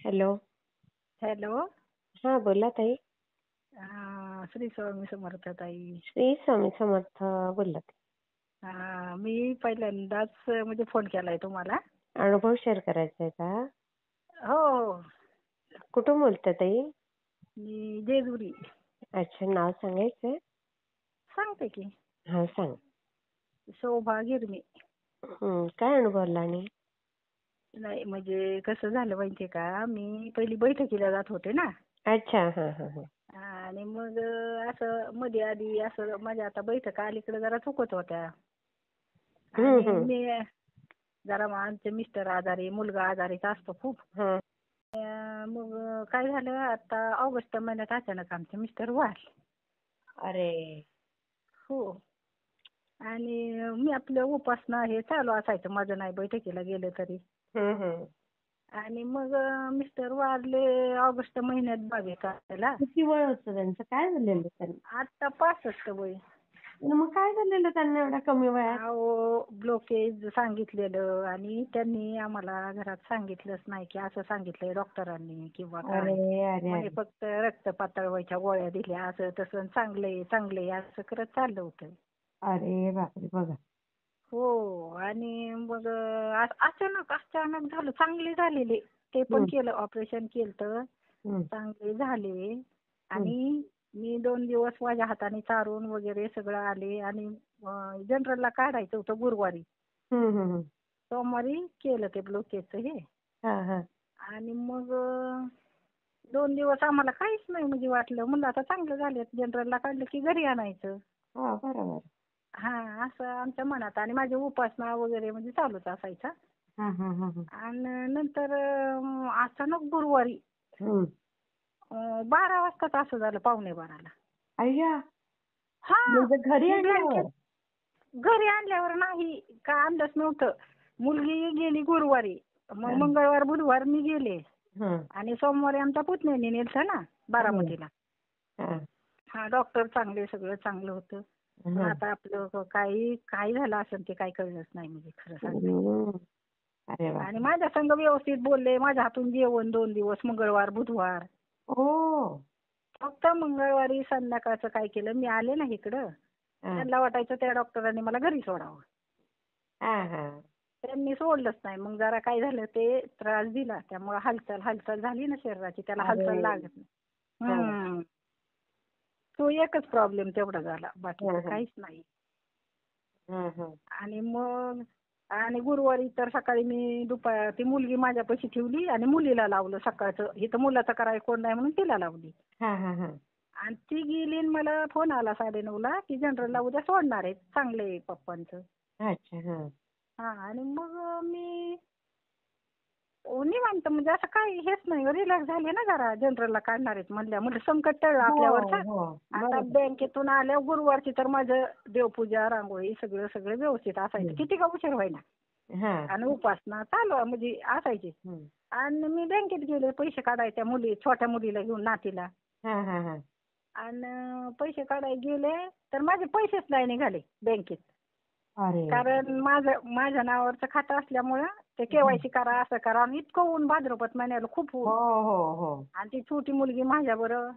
Hello. Hello. हा, बोला ताई. श्री स्वामी समर्थ ताई. श्री स्वामी समर्थ. बोला ताई. मी पहिल्यांदाच म्हणजे फोन केलाय तुम्हाला. अनुभव शेअर करायचा आहे का? हो हो. कुठून बोलता ताई? मी जेजुरी. अच्छा, नाव सांगायचंय? सांगते की. हा, सांग. शोभा गिरमी. काय अनुभव आला आणि? नाही म्हणजे कसं झालं माहितीये का, मी पहिली बैठकीला जात होते ना. अच्छा, हा हा हा. आणि मग असं मध्ये आधी असं माझ्या आता बैठका अलीकडे जरा चुकत होत्या. आणि हम्म. मी जरा आमचे मिस्टर आजारी, मुलगा आजारीच असतो खूप. हा. मग काय झालं, आता ऑगस्ट महिन्यात अचानक आमचे मिस्टर वारले. अरे. हो. आणि मी आपलं उपासना हे चालू असायचं माझं, नाही बैठकीला गेलं तरी. हम्म. आणि मग मिस्टर वारले ऑगस्ट महिन्यात 22 तारखेला. किती वय होतं त्यांचं? काय झालेलं त्यांना? आता 65 वय. मग काय झालेलं त्यांना एवढ्या कमी वयात? अहो, ब्लॉकेज सांगितलेलं आणि त्यांनी आम्हाला घरात सांगितलंच नाही की असं सांगितलंय डॉक्टरांनी किंवा अरे काय. अरे म्हणे अरे. फक्त रक्त पातळवायच्या गोळ्या दिल्या, असं तसं चांगलंय चांगलंय असं करत चाललं होतं. अरे बापरे, बघा. हो. आणि मग अचानक अचानक झालं. चांगले झालेले, ते पण हम्म. केलं, ऑपरेशन केलं तर हम्म. चांगले झाले. हम्म. आणि मी 2 दिवस माझ्या हाताने चारून वगैरे सगळं आले. आणि जनरलला काढायचं होतं गुरुवारी. हम्म. सोमवारी केलं ते ब्लॉकेजचं हे. हा हा. आणि मग 2 दिवस आम्हाला काहीच नाही म्हणजे वाटलं. म्हणलं आता चांगलं झालं, जनरलला काढलं की घरी आणायचं. हा, बरोबर. असं आमच्या मनात. आणि माझी उपासना वगैरे म्हणजे चालूच असायचा. हा हा हा हा. आणि नंतर अचानक गुरुवारी हम्म. 12 वाजताच असं झालं, 11:45ला. अय्या. हा. म्हणजे घरी मी आणल्यावर? घरी आणल्यावर नाही का आणलंच नव्हतं. मुलगी गेली गुरुवारी, मग हा मंगळवार बुधवार मी गेले. हा आणि सोमवारी आमच्या पुतण्याने नेलतं ना बारामतीला. हा डॉक्टर चांगले, सगळं चांगलं होतं. पण हा. आता आपलं काही झालं असेल ते काही कळलंच नाही म्हणजे खरं सांगायचं. हम्म. अरे आणि बापरे. माझ्या संग व्यवस्थित बोलले, माझ्या हातून जेवण 2 दिवस, मंगळवार बुधवार. ओ. फक्त मंगळवारी संध्याकाळचं काय केलं, मी आले ना इकडं, हा त्यांना वाटायचं त्या डॉक्टरांनी मला घरी सोडावं. हा हा. त्यांनी सोडलंच नाही. मग जरा काय झालं, ते त्रास दिला, त्यामुळे हालचाल झाली ना शरीराची, त्याला हालचाल अरे. लागत नाही. हा तो एकच प्रॉब्लेम तेवढा झाला, हा बाकीचं हा काहीच नाही. हा हा. आणि मग गुरुवारी तर सकाळी मी ती मुलगी माझ्यापाशी ठेवली आणि मुलीला लावलं सकाळचं. इथं मुलाचं करायला कोण नाही म्हणून तिला लावली. हा हा हा. आणि ती गेली आणि मला फोन आला 9:30ला की जनरलला उद्या सोडणार आहे, चांगलं आहे पप्पांचं. अच्छा. हा आणि मग मी निवांत म्हणजे असं काही हेच नाही, रिलॅक्स झाले ना जरा, जनरलला काढणार आहेत म्हणजे संकट टळलं हो आपल्यावरचं. हो. आता बरोबर. बँकेतून आल्या गुरुवारची तर माझं देवपूजा, रांगोळी सगळं सगळं व्यवस्थित असायचं. हम्म. किती का उशीर व्हायना. हा. आणि उपासना चालू म्हणजे असायची. हम्म. आणि मी बँकेत गेले पैसे काढायच्या, छोट्या मुलीला घेऊन नातीला. हा हा हा. आणि पैसे काढायला गेले तर माझे पैसेच नाही निघाले बँकेत. अरे. कारण माझ्या नावावरचं खातं असल्यामुळं ते केवायसी करा, असं करा. आणि इतकं ऊन भाद्रपद महिन्याला, खूप ऊन. हो हो हो. आणि ती छोटी मुलगी माझ्याबरोबर.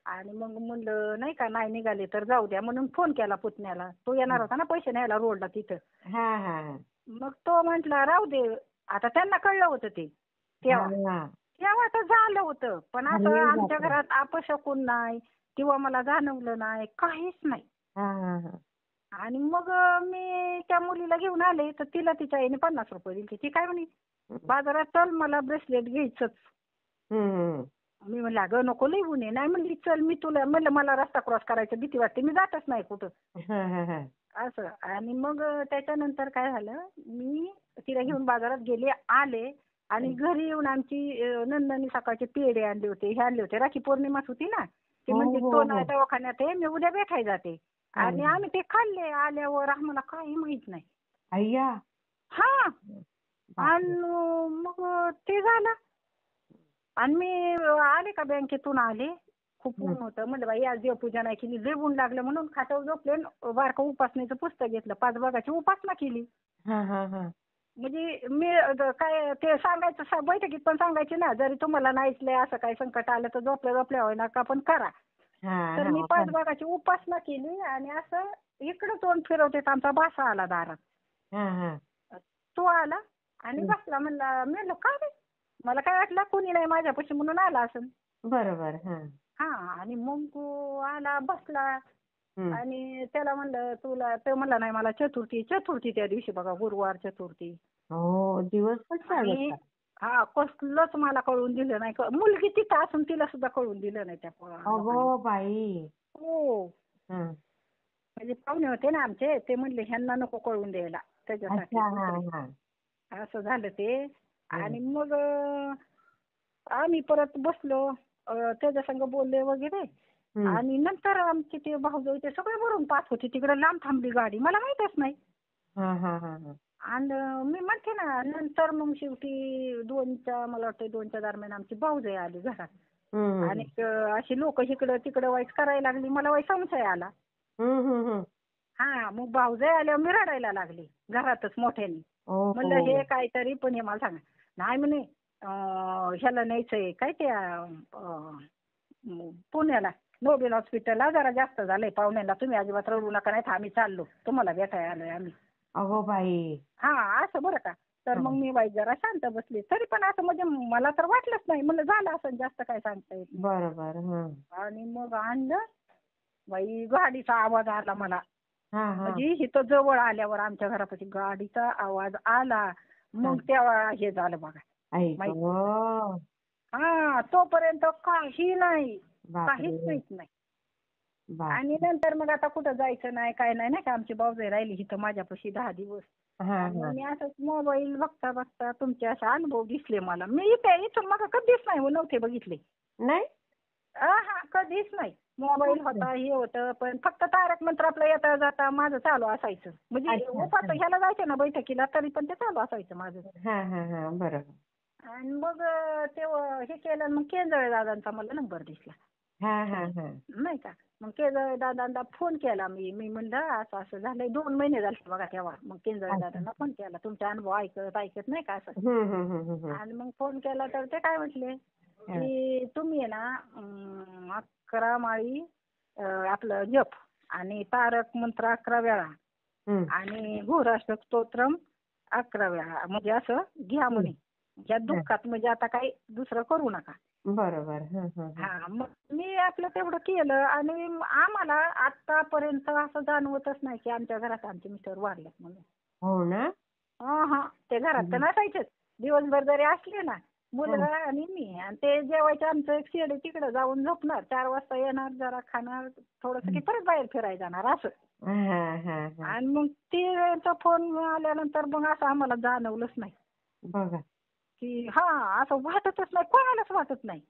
आणि मग म्हणलं नाही का, नाही निघाले तर जाऊ द्या म्हणून फोन केला पुतण्याला. तो येणार होता ना पैसे न्यायला रोडला तिथं. हा हा हा. मग तो म्हटला राहू दे. आता त्यांना कळलं होतं ते तेव्हा हा. तेव्हा तर झालं होतं. पण असं अरे आमच्या बापरे. घरात अपशकुन नाही किंवा मला जाणवलं नाही, काहीच नाही. हा हा हा. आणि मग मी त्या मुलीला घेऊन आले तर तिला तिच्या आईने 50 रुपये दिले. ती काय म्हणे, बाजारात चल मला ब्रेसलेट घ्यायचंच. हम्म. मी म्हणलं अगं नको लई ऊन आहे. नाही म्हणली चल मी तुला, म्हणलं मला रस्ता क्रॉस करायचं भीती वाटते, मी जातच नाही कुठं हा हा हा. असं. आणि मग त्याच्यानंतर काय झालं, मी तिला घेऊन बाजारात गेले, आले. आणि घरी येऊन आमची नंदनी सकाळचे पेढे आणले होते, हे आणले होते. राखी पौर्णिमाच होती ना, ती हो म्हणते हो तो हो. नाही दवाखान्यात आहे, मी उद्या भेटायला जाते. अरे. आणि आम्ही ते खाल्ले. आल्यावर आम्हाला काही माहित नाही. अय्या. हा. बापरे. आणि मग ते झालं. आणि मी आले का बँकेतून आले, खूप हम्म. ऊन होतं. म्हणलं बाई आज देवपूजा नाही केली, लय ऊन लागलं म्हणून खाटावर झोपले. बारकं उपासनेचं पुस्तक घेतलं, 5 भागाची उपासना केली. हा हा हा. म्हणजे मी काय ते सांगायचं बैठकीत पण सांगायचे ना, जरी तुम्हाला नाहीच लय असं काही संकट आलं तर झोपल्या झोपल्या होईना का पण करा. हा तर मी हा 5 भागाची उपासना केली आणि असं इकडं तोंड फिरवते तर आमचा भासा आला दारात. हा हा तो आला आणि हं. बसला. म्हणला, मी म्हणलं का रे? मला काय वाटलं कुणी नाही माझ्यापाशी म्हणून आला असेल. बरोबर. हा आणि मग तो आला बसला हं. आणि त्याला म्हणलं तुला, तो म्हणला नाही मला चतुर्थी त्या दिवशी बघा, गुरुवार चतुर्थी. हो, दिवस पण छान आणि होता. कसलंच मला कळून दिलं नाही. मुलगी तिथं असून तिला सुद्धा कळून दिलं नाही त्या लोकांनी. अगो बाई. हो. हं. म्हणजे पाहुणे होते ना आमचे, ते म्हणले ह्यांना नको कळून द्यायला त्याच्यासाठी अच्छा. हा दुसरे. हा असं झालं ते. हं. आणि मग आम्ही परत बसलो, त्याच्या संग बोलले वगैरे. हं. आणि नंतर आमचे ते भाऊजाई ते सगळे वरून पाहत होते, तिकडे लांब थांबली गाडी, मला माहीतच नाही. हा हा हा हा आणि मी म्हणते ना, नंतर मग शेवटी 2च्या, मला वाटतं 2च्या दरम्यान आमची भाऊजाई आली घरात. आणि हं. अशी लोक इकडं तिकडं वाईट करायला लागली. मला वाईट संशय आला. हं. हं. हं. मग भाऊजाई आल्यावर मी रडायला लागले घरातच मोठ्याने. म्हणलं हे हो. काहीतरी, पण हे मला सांगा. नाही म्हणे, ह्याला न्यायचंय काय ते पुण्याला नोबेल हॉस्पिटलला, जरा जास्त झालंय पाहुण्यांना, तुम्ही अजिबात रडू नका, नाही तर आम्ही चाललो, तुम्हाला भेटायला आलोय आम्ही. अगो बाई. असं बरं का. तर मग हं. मी बाई जरा शांत बसली. तरी पण असं म्हणजे मला तर वाटलंच नाही. म्हणलं झालं असं, जास्त काय सांगता येत नाही. बरोबर. हं. आणि मग आणलं. बाई गाडीचा आवाज आला मला. हा हा म्हणजे इथं जवळ आल्यावर आमच्या घरापाशी गाडीचा आवाज आला. हा मग तेव्हा हे झालं बघा. आई माहित. गं. तोपर्यंत काही नाही. काहीच बापरे. माहित नाही. आणि बापरे. नंतर मग आता कुठं जायचं नाही, काय नाही, नाही का, आमची भाऊजाई राहिली इथं माझ्यापाशी 10 दिवस. हा आणि मग हा मी असंच मोबाईल बघता बघता तुमचे असे अनुभव दिसले मला. मी इथून मग कधीच नाही नव्हते बघितले. नाही. कधीच नाही. मोबाईल बापरे. होता, हे होतं, पण फक्त तारक मंत्र आपलं येता जाता माझं चालू असायचं. म्हणजे अच्छा. उपास ह्याला जायचं ना बैठकीला, तरी पण ते चालू असायचं माझं. हा बरोबर. आणि मग ते हे केलं. मग केंजळे दादांचा मला नंबर दिसला. हा नाही का. मग केंजळे दादांना फोन केला मी. मी म्हणलं असं असं झालंय. 2 महिने झाले बघा तेव्हा. मग केंजळे अच्छा. दादांना फोन केला, तुमचे अनुभव ऐकत ऐकत नाही का असं. हम्म. आणि मग फोन केला तर ते काय म्हटले हा. की तुम्ही आहे ना 11 माळी आपलं जप आणि तारक मंत्र 11 वेळा हम्म. आणि घोराष्टक स्तोत्रम 11 वेळा, म्हणजे असं घ्या हम्म. म्हणे. या हा. दुःखात म्हणजे आता काही दुसरं करू नका. बरोबर. हम्म. मग मी आपलं तेवढं केलं. आणि आम्हाला आतापर्यंत असं जाणवतच नाही की आमच्या घरात आमचे मिस्टर वारलेत म्हणून. हो ना. ते घरात तर हम्म. नसायचेच. दिवसभर जरी असले ना, हा मुलगा आणि मी, आणि ते जेवायचं आमचं एक शेड तिकडे जाऊन झोपणार, 4 वाजता येणार, जरा खाणार थोडंसं की परत बाहेर फिरायला जाणार असं. हा आणि मग ते फोन आल्यानंतर मग असं आम्हाला जाणवलंच नाही बघा. की असं वाटतच नाही, कोणालाच वाटत नाही.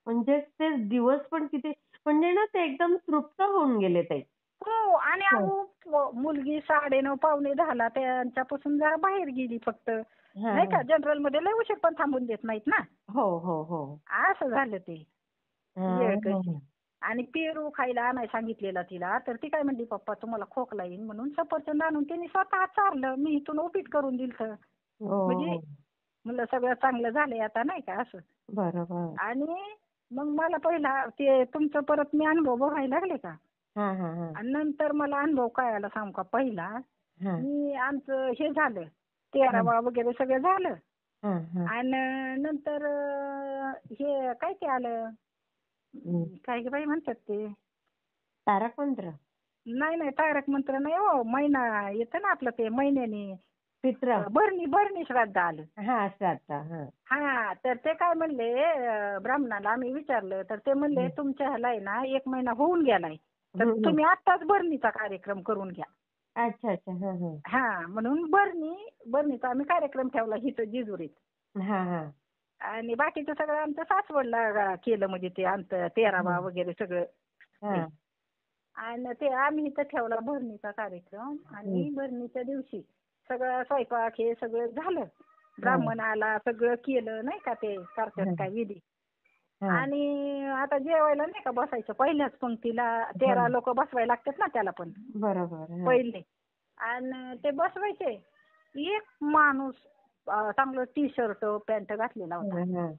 म्हणजे ते दिवस पण किती, म्हणजे ना ते एकदम तृप्त होऊन गेले ते. हो. आणि हो. अहो मुलगी 9:30 पावणे 10ला त्यांच्यापासून जरा बाहेर गेली फक्त, हा नाही हा का. जनरल मध्ये लय उशीर पण थांबून देत नाहीत ना. हो. असं झालं ते. वेळ कशी. हा. आणि पेरू खायला आणायला सांगितलेला तिला, तर ती काय म्हणली, पप्पा तुम्हाला खोकला येईल म्हणून सफरचंद आणून त्यांनी स्वतः चारलं. मी इथून उपीट करून दिलं. म्हणजे हो. म्हणलं सगळं चांगलं झालंय आता, नाही का असं. बरोबर. आणि मग मला पहिला ते तुमचं परत मी अनुभव बघायला लागले का. हा आणि नंतर मला अनुभव काय आला सांगू का. पहिला हा मी आमचं हे झालं 13वा वगैरे सगळं झालं. हा आणि नंतर हे काय ते आलं, हम्म. काय ग बाई म्हणतात ते. तारक मंत्र. नाही तारक मंत्र नाही हो. महिना येतं ना आपलं, ते महिन्याने पित्र. भरणी श्राद्ध आलं. श्राद्ध. तर ते काय म्हणले, ब्राह्मणाला आम्ही विचारलं तर ते म्हणले तुमच्या ह्याला आहे ना 1 महिना होऊन गेलाय, तर तुम्ही आत्ताच भरणीचा कार्यक्रम करून घ्या. अच्छा. म्हणून भरणीचा आम्ही कार्यक्रम ठेवला इथं जेजुरीत. हा आणि बाकीचं सगळं आमचं सासवडला केलं, म्हणजे ते आमचं 13वा वगैरे सगळं ते. हा आणि ते आम्ही इथं ठेवला भरणीचा कार्यक्रम. आणि भरणीच्या दिवशी सगळं स्वयंपाक हे सगळं झालं. ब्राह्मण आला, सगळं केलं, नाही का, ते करतात काय विधी. आणि आता जेवायला नाही का बसायचं पहिल्याच पंक्तीला, 13 लोक बसवायला लागतात ना त्याला पण बरोबर. पहिले. आणि ते बसवायचे. एक माणूस चांगलं टी शर्ट पॅन्ट घातलेला होता. हं, हं.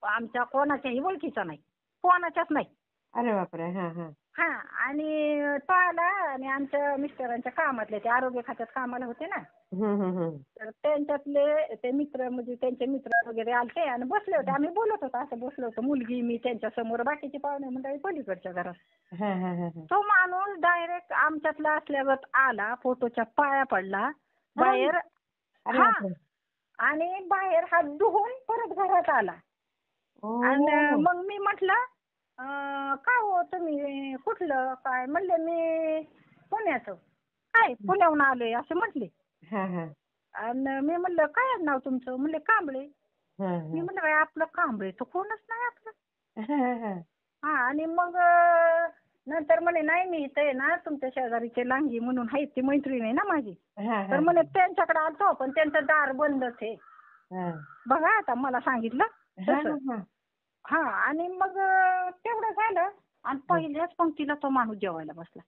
आमच्या कोणाच्याही ओळखीचा नाही, कोणाच्याच नाही. अरे बापरे! हां, हां. हा. आणि तो आला आणि आमच्या मिस्टरांच्या कामातले ते आरोग्य खात्यात कामाला होते ना, हं, हं, हं. तर त्यांच्यातले ते मित्र म्हणजे त्यांचे मित्र वगैरे आलते आणि बसले होते. आम्ही बोलत होतो, असं बसलो होतो, मुलगी मी त्यांच्या समोर, बाकीचे पाहुणे मंडळी पलीकडच्या घरात. हां, हां, हां, हां. तो माणूस डायरेक्ट आमच्यातला असल्यावर आला, फोटोच्या पाया पडला हां. बाहेर. अरे हा. बापरे! आणि बाहेर हात धुवून परत घरात आला. आणि ओह! मग मी म्हटलं, "काय हो तुम्ही कुठलं काय?" म्हणले, "मी पुण्याचं." "काय पुण्याहून आलोय?" असं म्हटले. हां, हां. आणि मी म्हणलं, "काय आहे नाव तुमचं?" म्हणले, "कांबळे." हां, मी हां. म्हणलं, "बाई आपलं कांबळे तर कोणच नाही आपलं." हां, हां. हां. आणि मग नंतर म्हणे, "नाही मी इथं आहे ना तुमच्या शेजारीचे लांगी म्हणून आहेत, ती मैत्रीण आहे ना माझी." हां, तर हां. म्हणे त्यांच्याकडे आलतो पण त्यांचं दार बंदच आहे. हां. बघा आता मला सांगितलं हां, तसं. हां, हां. हां. आणि मग तेवढं झालं आणि पहिल्याच पंक्तीला तो माणूस जेवायला बसला.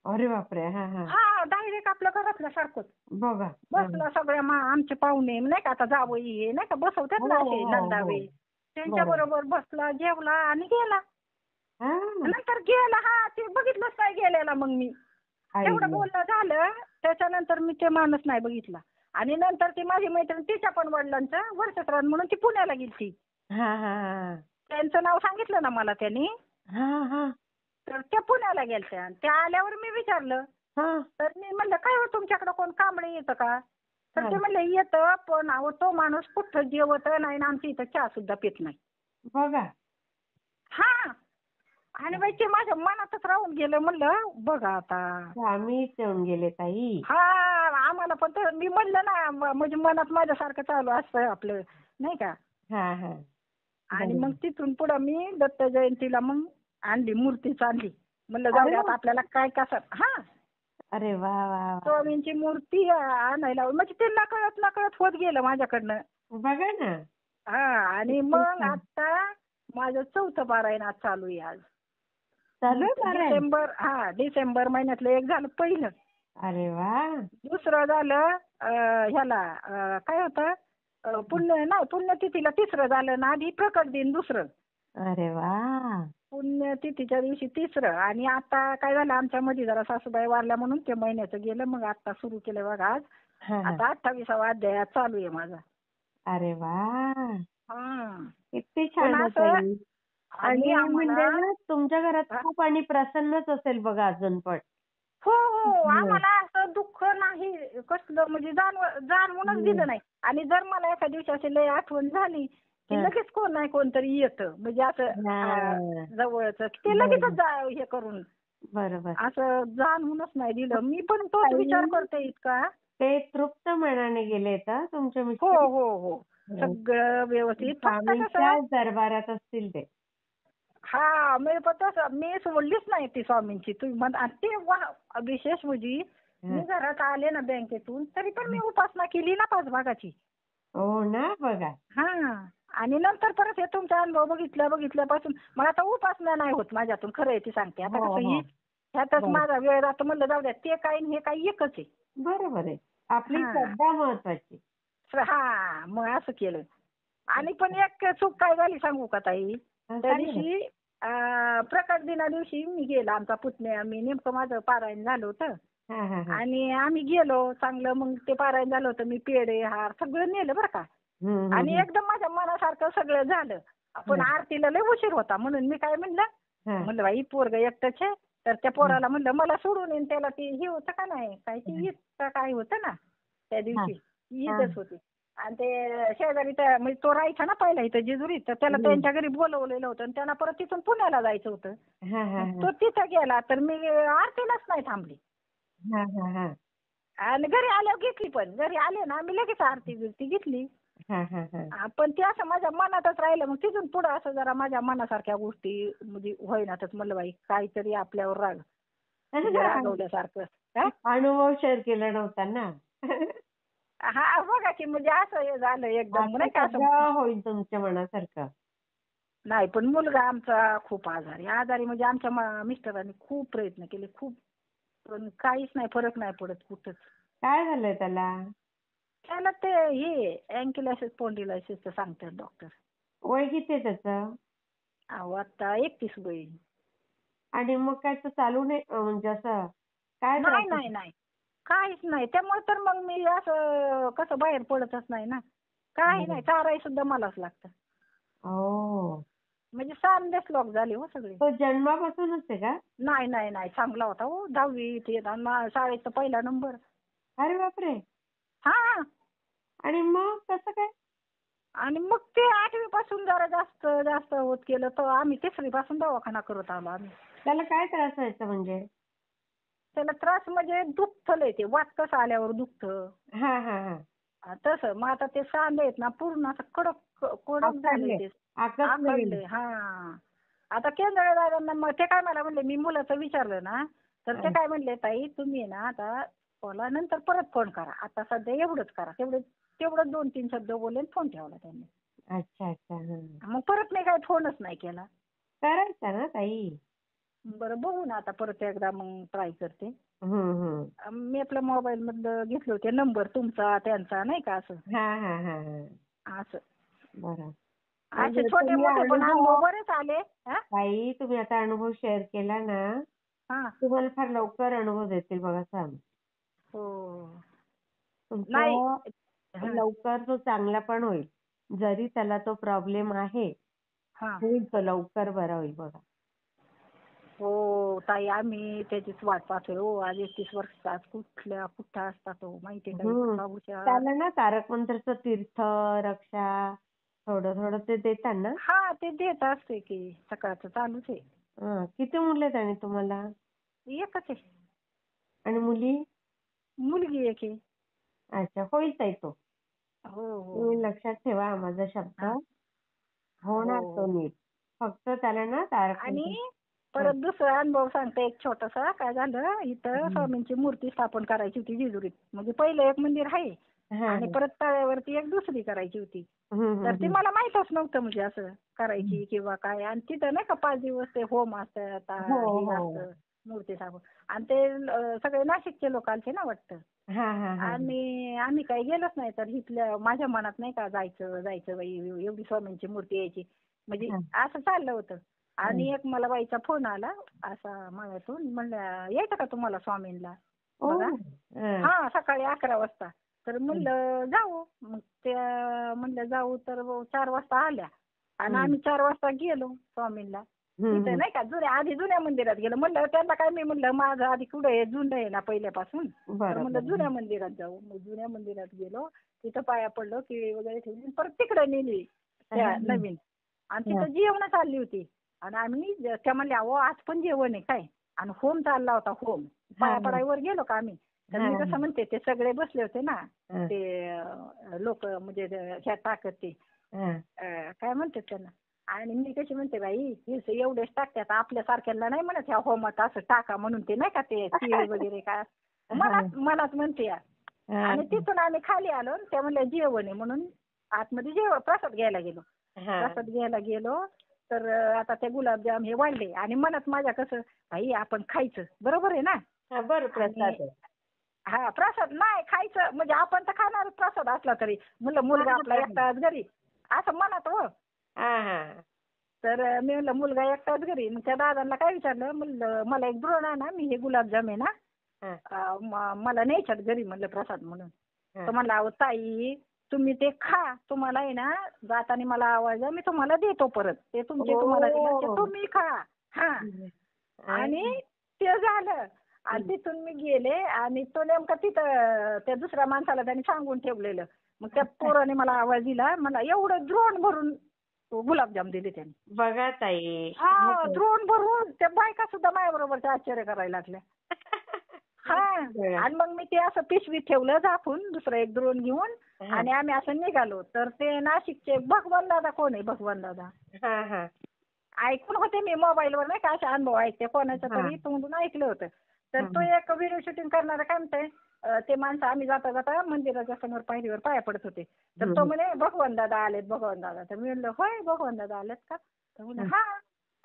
अरे बापरे! हां, हां. हां. डायरेक्ट आपल्या घरातल्यासारखंच. बघा. हां. बसला सगळ्या आमचे पाहुणे नाही का आता जावई हे नाही का बसवतात हो, ना असे हो, हो. नंदावे. बरोबर. त्यांच्याबरोबर बसला, जेवला आणि गेला. हां. नंतर गेला. हां. ते बघितलंच नाही गेलेला मग मी. आई तेवढं गं! बोलणं झालं. त्याच्यानंतर मी ते माणूस नाही बघितला. आणि नंतर ती माझी मैत्रीण तिच्या पण वडिलांचं वर्षश्राद्ध म्हणून ती पुण्याला गेलती. हां, हां, हां. त्यांचं नाव सांगितलं ना मला त्यांनी. हां, हां. तर त्या पुण्याला गेलत्या. आणि त्या आल्यावर मी विचारलं. हां. तर मी म्हणलं, "काय हो तुमच्याकडे कोण कांबळे येतं का?" तर ते हां. म्हणले, "येतं पण अहो तो माणूस कुठं जेवत नाही आणि आमच्या इथं चहा सुद्धा पित नाही." बघा. हां. आणि बाई ते माझ्या मनातच राहून गेलं. म्हणलं बघा आता. स्वामीच येऊन गेले ताई. हां. आम्हाला पण तर मी म्हणलं ना म्हणजे मनात माझ्यासारखं चालू असतं आपलं नाही का. हां, हां. आणि मग बरोबर. तिथून पुढं मी दत्त जयंतीला मग आणली, मूर्तीच आणली. म्हणलं जाऊ अरे दे वाह! आता आपल्याला काय कसं. हां. अरे वाह, वाह, वाह! स्वामींची मूर्ती आणायला म्हणजे ते नकळत नकळत होत गेलं माझ्याकडनं. बघा ना. हां. आणि किती मग छान. आता माझं 4थं पारायण आज चालू आहे आज. चालू आहे पारायण? डिसेंबर महिन्यातलं एक झालं पहिलं. अरे वाह! दुसरं झालं ह्याला काय होतं पुण्यतिथीला तिसरं झालं ना आधी प्रकट दिन दुसरं. अरे वाह! पुण्यतिथीच्या दिवशी तिसरं. आणि आता काय झालं आमच्यामध्ये जरा सासूबाई वारल्या म्हणून ते महिन्याचं गेलं. मग आता सुरू केलं बघा आज. हां, हां. आता 28वा अध्याय आज चालू आहे माझा. अरे वाह! हां. किती पण छान हो असं ताई. आणि आणि आम्हाला म्हणजे ना तुमच्या घरात खूप आणि प्रसन्नच असेल बघा अजून पण. हो, हो. हं. आम्हाला असं दुःख नाही कसलं म्हणजे जाणवूनच हं. दिलं नाही. आणि जर मला एका दिवशी अशी लय आठवण झाली, की हं. लगेच कोण नाही कोणतरी येतं. म्हणजे असं हां. जवळचं ते लगेचच बरोबर. हे करून बरोबर. असं जाणवूनच नाही दिलं. मी पण तोच ताई विचार करते इतका. ते तृप्त मनाने गेलेत हां तुमचे हो, मिस्टर. हो, हो. हो. सगळं व्यवस्थित. फक्त कसं स्वामींच्याच दरबारात असतील ते. हां. मी पण तसं मी सोडलीच नाही ती स्वामींची. तुम्ही म्हणा आणि ते विशेष म्हणजे मी हं. घरात आले ना बँकेतून तरी पण मी उपासना केली ना 5 भागाची. हो ना बघा. हां. आणि नंतर परत हे तुमचा अनुभव बघितल्यापासून मग आता उपासना नाही होत माझ्यातून खरं आहे ते सांगते. आता हो, कसं हो. ह्यातच बरं. माझा वेळ जातो म्हणलं जाऊ द्या ते काय आणि हे काय एकच आहे. बरोबर आहे. आपली हां. श्रद्धा महत्वाची. हां. मग असं केलं. आणि पण एक चूक काय झाली सांगू का ताई? हां, त्या सांगा ना. दिवशी प्रकट दिना दिवशी मी गेला आमचा पुतण्या मी नेमकं माझं पारायण झालं होतं. हां, हां, हां. आणि आम्ही गेलो चांगलं मग ते पारायण झालं होतं. मी पेढे, हार सगळं नेलं बरं का. हं, हं, आणि हं. एकदम माझ्या मनासारखं सगळं झालं. पण हां, आरतीला लय उशीर होता म्हणून मी काय म्हणलं, हां, म्हणलं बाई पोरगं एकटंच आहे. तर त्या हां, पोराला म्हणलं मला सोडून येईन त्याला ते हे होतं का नाही काय ते हां, ईद का काय होतं ना त्या हां, दिवशी हां. ईदच होती. आणि ते शेजारी त्या म्हणजे तो राहायचा ना पहिला इथं जेजुरीत तर त्याला हं. त्यांच्या घरी बोलवलेलं होतं आणि त्यांना परत तिथून पुण्याला जायचं होतं. हां, मग हां, हां. तो तिथं गेला तर मी आरतीलाच नाही थांबली. हां, हां, हां. आणि घरी आल्यावर घेतली पण. घरी आले ना मी लगेच आरती-बिरती घेतली. हां, हां, हां. पण ते असं माझ्या मनातच राहिलं. मग तिथून पुढं असं जरा माझ्या मनासारख्या गोष्टी म्हणजे होईनातच. म्हणलं बाई काहीतरी आपल्यावर राग म्हणजे रागवल्यासारखं. हां? अनुभव शेअर केला नव्हता ना. हां, बघा की म्हणजे असं हे झालं एकदम आता नाही का असं. सगळं होईल तुमच्या मनासारखं. नाही पण मुलगा आमचा खूप आजारी. आजारी म्हणजे आमच्या मिस्टरांनी खूप प्रयत्न केले खूप. पण काहीच नाही फरक नाही पडत कुठंच. काय झालंय त्याला? त्याला ते हे अँकिलॅसिस स्पॉन्डिलायसिसचं सांगतात डॉक्टर. वय किती आहे त्याचं? अहो आता 31 वय. आणि मग काय तो चालू नाही म्हणजे असं काय त्रास नाही नाही होतो? नाही, काहीच नाही. त्यामुळे तर मग मी असं कसं बाहेर पडतच नाही ना. काही नाही, बरं. चाराई सुद्धा मलाच लागतं. हो. म्हणजे सांधेच लॉक झाले हो सगळे. तो जन्मापासूनच आहे का? नाही नाही नाही, चांगला होता हो. 10वी ते शाळेचा पहिला नंबर. अरे बापरे! हा. आणि मग कसं काय? आणि मग ते 8वी पासून जरा जास्त जास्त होत गेलं तर आम्ही 3री पासून दवाखाना करत आलो आम्ही. त्याला काय त्रास व्हायचा म्हणजे? त्याला त्रास म्हणजे दुखतं लय, ते वात कसं आल्यावर दुखतं. हां, हां, हां. तसं मग आता ते सांधे आहेत ना पूर्ण असं कडक कडक झाले आखडले. ते. आकसले गेले. आखडले. हा. आता केंद्र दादांना मग ते काय मला म्हणले, मी मुलाचं विचारलं ना तर ते हां. काय म्हणले, ताई तुम्ही आहे ना आता मला नंतर परत फोन करा. आता सध्या एवढंच करा. तेवढं 2-3 शब्द बोलले आणि फोन ठेवला त्यांनी. अच्छा, अच्छा. हां. मग परत मी काही फोनच नाही केला. करायचा ना ताई. बरं बघू ना आता परत एकदा मग ट्राय करते. हं, हं. मी आपल्या मोबाईलमधलं घेतले होते नंबर तुमचा त्यांचा नाही का असं. हां, हां, हां, हां. असं. बरं. असे म्हणजे छोटे तुम्ही मोठे पण अनुभव अनुभव बरेच आले. हा. ताई तुम्ही आता अनुभव शेअर केला ना, हा. तुम्हाला फार लवकर अनुभव देतील बघा स्वामी. हो. नाही. तुमचा हा. लवकर तो चांगला पण होईल. जरी त्याला तो प्रॉब्लेम आहे, हा. होईल तो लवकर बरा होईल बघा. हो ताई, आम्ही त्याचीच वाट पाहतोय हो. आज 31 वर्षाचा, कुठं असता तो माहितीये का, हं. इतका हुशार. त्याला ना तारक मंत्राचं तीर्थ, रक्षा थोडं-थोडं ते देतात ना? हा, ते देत असते की सकाळचं चालूच आहे. हां. किती मुलं आहेत आणि तुम्हाला? एकच आहे. आणि मुली? मुलगी एक आहे. अच्छा. होईल ताई तो. हो हो. तुम्ही लक्षात ठेवा हा माझा शब्द. हा. हो होणार तो हो. नीट. फक्त त्याला ना तारक आणि मंत्र हां. परत दुसरा अनुभव सांगते एक छोटासा. काय झालं, इथं हं. स्वामींची मूर्ती स्थापन करायची होती जेजुरीत. म्हणजे पहिलं एक मंदिर आहे हां, आणि हां. परत तळ्यावरती एक दुसरी करायची होती. हं, तर हं, ती हं. मला माहीतच नव्हतं म्हणजे असं हं. करायची किंवा काय. आणि तिथं नाही का 5 दिवस ते होम असतात, हो, हे हो. असतं मूर्ती स्थापन. आणि ते सगळे नाशिकचे लोक आलते ना वाटतं. हां, हां, हां, हां. आणि आम्ही काही गेलोच नाही. तर इथल्या माझ्या मनात नाही का जायचं जायचं बाई, एवढी स्वामींची मूर्ती यायची म्हणजे हां, असं चाललं होतं. हां. आणि एक मला बाईचा फोन आला असा मळ्यातून. म्हणलं यायचं का तुम्हाला स्वामींला बघा. ओह! हां. हा, सकाळी 11 वाजता. तर म्हणलं जाऊ. मग त्या म्हणलं जाऊ तर 4 वाजता आल्या. आणि हं. आम्ही 4 वाजता गेलो स्वामींना. हं, तिथे हं. नाही का आधी जुन्या मंदिरात गेलो. म्हणलं त्यांना काय, मी म्हणलं माझं आधी कुठं आहे, जुनं आहे ना पहिल्यापासून. तर म्हणलं बरोबर. जुन्या मंदिरात जाऊ. मग जुन्या मंदिरात गेलो. तिथं पाया पडलो, केळी वगैरे ठेवली. परत तिकडे नेली हां, त्या हां. नवीन. आणि हां. तिथं जेवण चालली होती. आणि आम्ही त्या म्हणल्या अहो आज पण जेवण आहे काय. आणि होम चालला होता होम. हां, पाया हां. पडायवर गेलो का आम्ही. तर मी हां, कसं म्हणते, ते सगळे बसले होते ना हां. ते लोक म्हणजे ह्या टाकत ते हां. काय म्हणतात त्यांना. आणि मी कशी म्हणते बाई हे एवढेच टाकतात, आपल्यासारख्याला नाही म्हणत ह्या होमात असं टाका म्हणून. ते नाही का ते तीळ वगैरे काय हां. मनात मनात म्हणते या. हां. आणि तिथून आम्ही खाली आलो आणि त्या म्हणल्या जेवण आहे म्हणून आतमध्ये प्रसाद घ्यायला गेलो. हां. प्रसाद घ्यायला गेलो. तर आता ते गुलाबजाम हे वाढले आणि मनात माझ्या कसं, भाई आपण खायचं बरोबर आहे ना. हां. बरं आणि प्रसाद आहे. हा, प्रसाद नाही खायचं म्हणजे आपण तर खाणार प्रसाद असला तरी. म्हणलं हां, मुलगा हां, आपला हां. एकटाच घरी असं मनात हो. हां, हां. तर मी म्हणलं मुलगा एकटाच घरी. मग त्या दादांना काय विचारलं, म्हणलं मला एक द्रोण आहे ना, मी हे गुलाबजाम आहे ना हां. मला न्यायच्यात घरी म्हणलं प्रसाद म्हणून. तर हां. म्हणला अहो ताई तुम्ही ते खा, तुम्हाला आहे ना जाताना मला आवाज आहे, मी तुम्हाला देतो परत. ते तुमचे तुम्हाला दिलं ते ओह! तुम्ही खा. हा. आणि हां. ते झालं. आणि हं. तिथून मी गेले आणि तो नेमका तिथं त्या दुसऱ्या माणसाला त्यांनी सांगून ठेवलेलं. मग त्या पोराने मला आवाज दिला. मला एवढं द्रोण भरून गुलाबजाम दिले त्याने. बघा ताई. हा, द्रोण भरून त्या बायका सुद्धा माझ्याबरोबरच्या आश्चर्य करायला लागल्या. हा. बघा. आणि मग मी ते असं पिशवीत ठेवलं झाकून दुसरं एक द्रोण घेऊन. हां. आणि आम्ही असं निघालो. तर ते नाशिकचे भगवान दादा कोण आहे, भगवान दादा हां, हां. ऐकून होते मी मोबाईलवर नाही का असे अनुभव ऐकते कोणाच्या तरी हां. तोंडून ऐकलं होतं. तर तो हां. एक व्हिडिओ शूटिंग करणारा काय म्हणतोय, ते माणसं आम्ही जाता जाता मंदिराच्या समोर पायरीवर पाया पडत होते. तर हं, तो हं. म्हणे भगवान दादा आलेत, भगवान दादा. तर मी म्हणलं होय भगवान दादा आलेत का. तर म्हणलं हं. हा.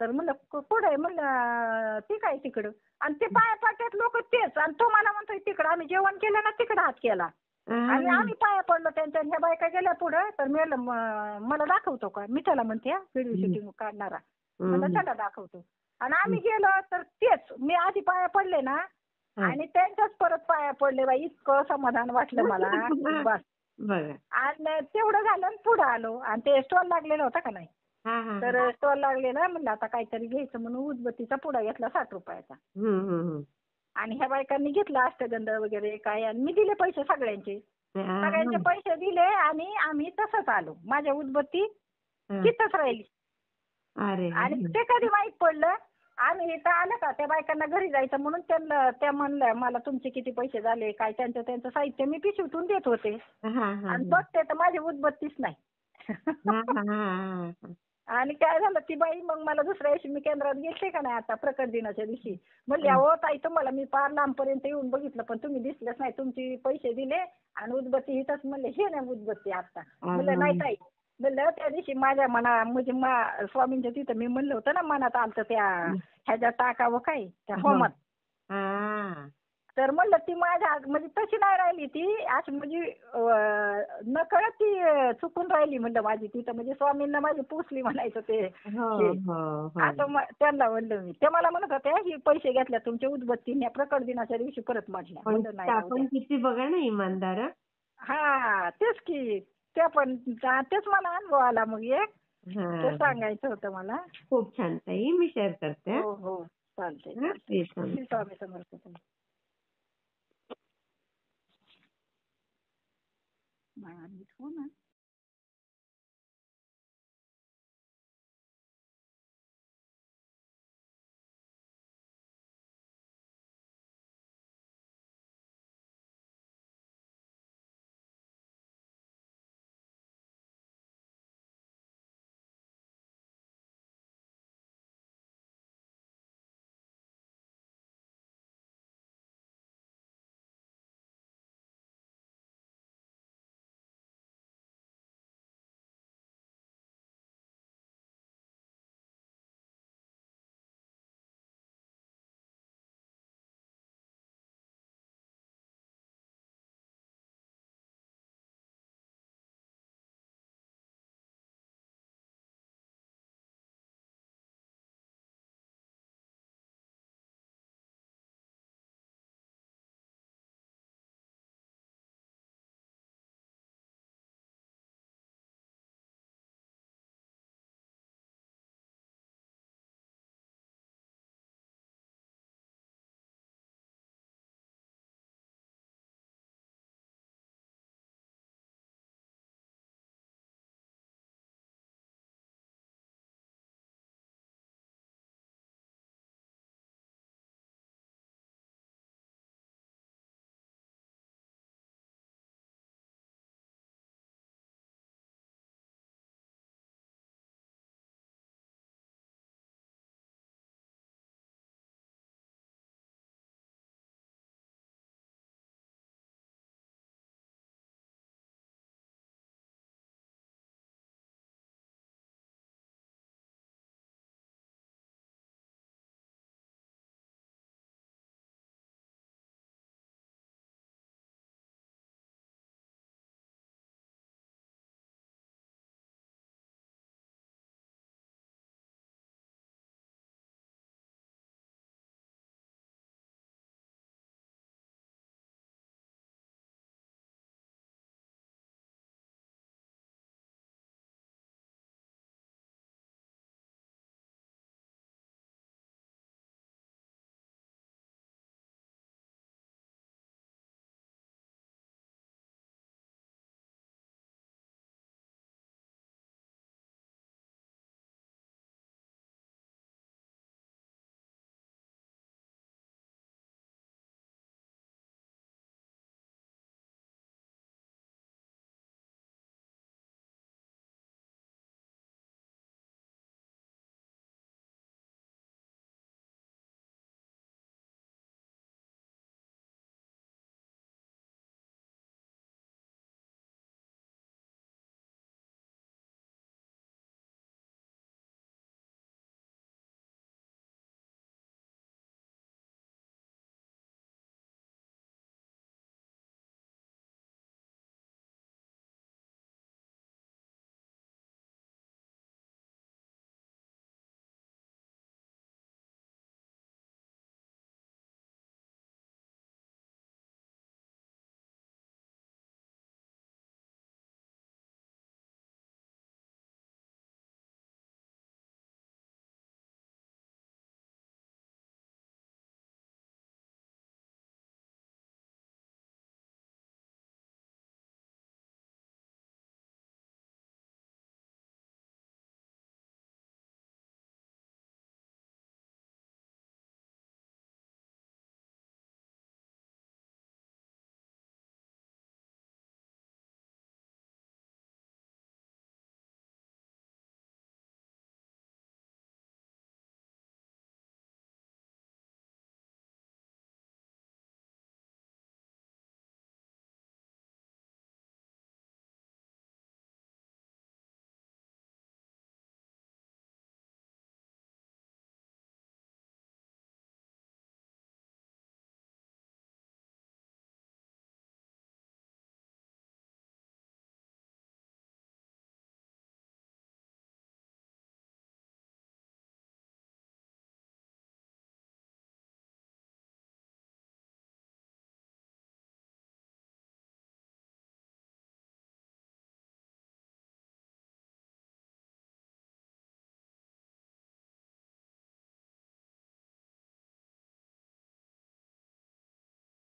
तर म्हणलं कुठं आहे, म्हणलं ती काय तिकडं. आणि ते पाया पडतात लोक तेच. आणि तो मला म्हणतोय तिकडं. आम्ही जेवण केलं ना तिकडं हात केला. आणि हां. आम्ही पाया पडलो त्यांच्या. ह्या बायका गेल्या पुढे. तर मी म्हणलं मला दाखवतो का? मी त्याला म्हणते व्हिडिओ शूटिंग काढणारा. म्हणलं हं. त्याला दाखवतो. आणि आम्ही गेलो तर तेच मी आधी पाया पडले ना हां. आणि त्यांच्याच परत पाया पडले बाई. इतकं समाधान वाटलं मला की बस. बघा. आणि तेवढं झालं आणि पुढे आलो आणि ते स्टॉल लागलेला होता का नाही. हां, हां, हां. तर स्टॉल लागलेला म्हणलं आता काहीतरी घ्यायचं म्हणून उदबत्तीचा पुडा घेतला 60 रुपयाचा. हं, हं, हं. आणि ह्या बायकांनी घेतला अष्टगंध वगैरे काय आणि मी दिले पैसे सगळ्यांचे. सगळ्यांचे हां. पैसे दिले आणि आम्ही तसंच आलो. माझ्या उदबत्ती हां. तिथंच राहिली. अरे आणि वाह! ते कधी माहीत पडलं, आम्ही इथं आलं का त्या बायकांना घरी जायचं म्हणून त्या म्हणल्या मला तुमचे किती पैसे झाले काय त्यांचं साहित्य मी पिशवीतून देत होते. हां, हां, आणि हां. बघते तर माझी उदबत्तीच नाही. हां, हां, हां, हां. आणि काय झालं ती बाई मग मला दुसऱ्या दिवशी मी केंद्रात गेलते का नाही आता प्रकट दिनाच्या दिवशी. म्हणली हां. अहो ताई तुम्हाला मी पार लांबपर्यंत येऊन बघितलं पण तुम्ही दिसलेच नाही. तुमचे पैसे दिले आणि उदबत्ती इथंच म्हणले हे नाही उदबत्ती आता. म्हणलं नाही ताई. म्हणलं त्या दिवशी माझ्या म्हणजे स्वामींच्या तिथं मी म्हणलं होतं ना मनात आलतं त्या ह्याच्या टाकावं काय त्या होमात. हां. तर म्हणलं ती माझ्या म्हणजे तशी नाही राहिली ती अशी म्हणजे नकळत ती चुकून राहिली म्हणलं माझी तिथं म्हणजे स्वामींना माझी पुसली म्हणायचं ते हो, हे. हो, असं हो. त्यांना म्हणलं मी. ते मला म्हणत होते ही पैसे घेतल्या तुमच्या उदबत्तीने प्रकट दिनाच्या दिवशी परत म्हटल्या. पण म्हणलं नाही त्या राहू द्या. पण किती बघा ना इमानदार हं. तेच की. त्या पण तेच मला अनुभव आला मग एक. ते हां. सांगायचं होतं मला. खूप छान ताई. मी शेअर करते हं. हो, हो. चालतंय, हां. चालतंय. प्लीज श्री स्वामी समर्थ. हो ना.